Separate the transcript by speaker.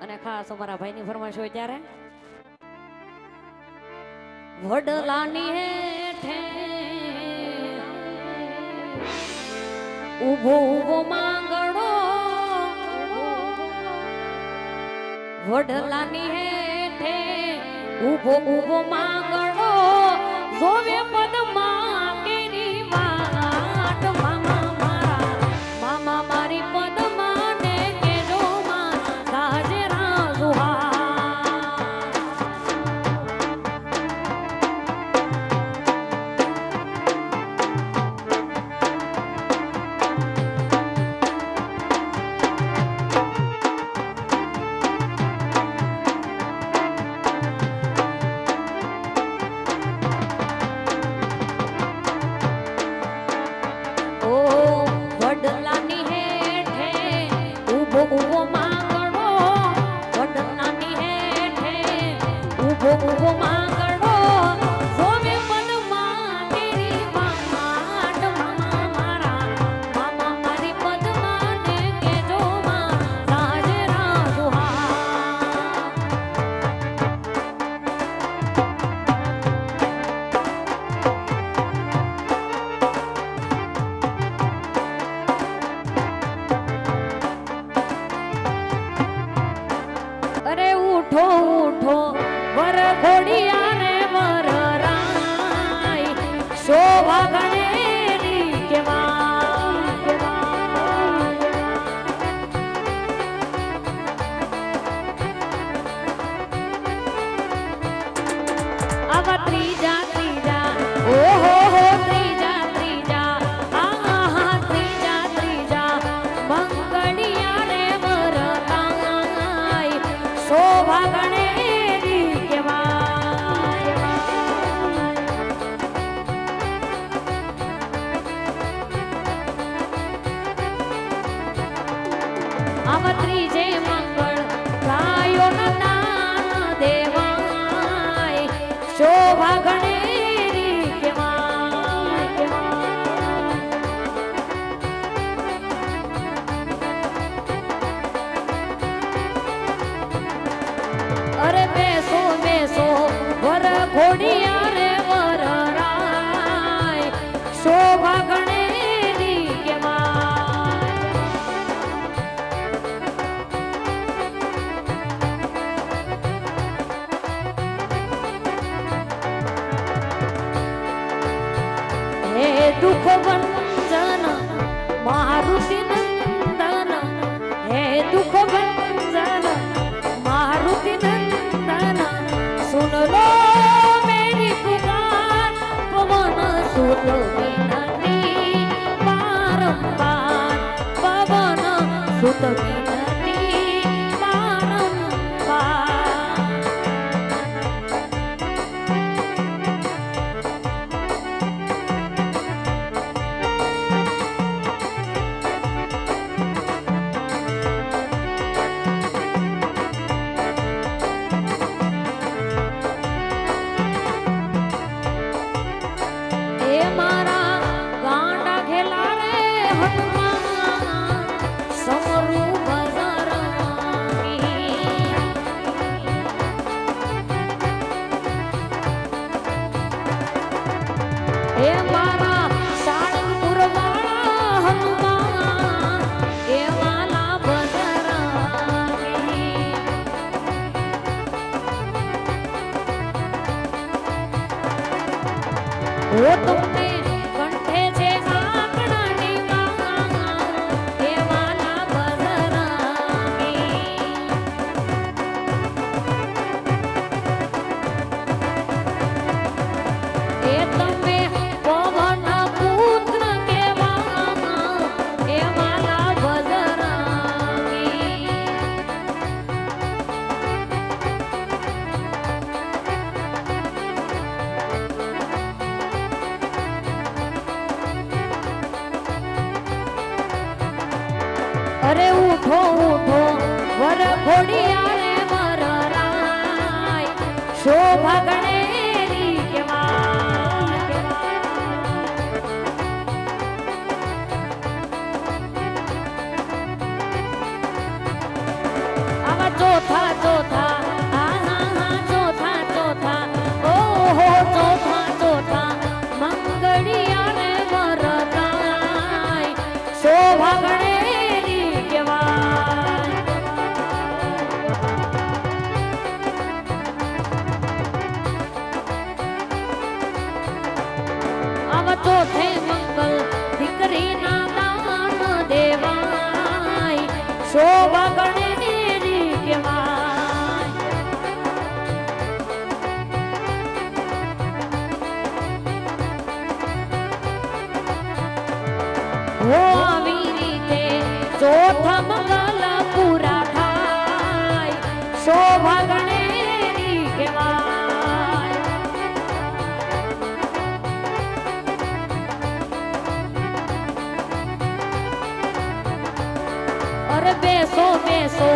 Speaker 1: અને ખાસ અમારા ભાઈની ફરમાઈશ હોય ત્યારે વડલાની હેઠે ઉભો ઉભો માંગડો વડલાની હેઠે ઉભો ઉભો માંગડો જોવે પદમાં કેરી વાટ મામા મારા મામા મારી પદમાં ને કેજો માં સાજરા સુહા ઉભો માંગડો વડલાની હેઠે ઉભો માંગડો જોવે પદમાં તેરી વાટ મામા મારા મામા મારી પદમાં ને કેજો માં સાજરા સુહા અરે ઉઠો ઉઠો વર ઘોડિયા રે વર રાય શોભા ગણેરી કેવાય આવા ત્રીજા ત્રીજા ઓહો હો ત્રીજા ત્રીજા આહા ત્રીજા ત્રીજા મંગળિયા રે વર શોભા ગણેરી કેવાય આમ ત્રીજે મંગળ ગાયો દાન દેવાય શોભા ગણેરી કેવાય અરે બેસો બેસો વર ઘોડિયા રે વર રાય શોભા ગણેરી કેવાય હે દુઃખ ભંજન મારુતિ નંદન હે દુઃખ ભંજન मारुति नंदन सुन लो मेरी पुकार पवन सुत विनती बारंबार पवन सुत विनती बारंबार मारा गांडा खेला रे हनुमान समरू बजरंगी हे मारा साळंगपुर वाला हनुमान हे माला बजरंगी वो तुमने कंठे से आंकड़ा निवाला हे वाला बजरंगी हे तमे पवन पुत्र के वाला हे वाला बजरंगी अरे उठो उठो वर घोडिया रे वर राय शोभा गणेरी केवाय आवा चौथा શોભા ગણેરી કહેવાય. આવ ચોથે મંગલ દીકરીના દાન દેવાય શોભા ગણેરી કહેવાય. હો આવી રીતે ચોથા મંગલ પૂરા થાય શોભા ગણેરી કહેવાય. અરે બેસો બેસો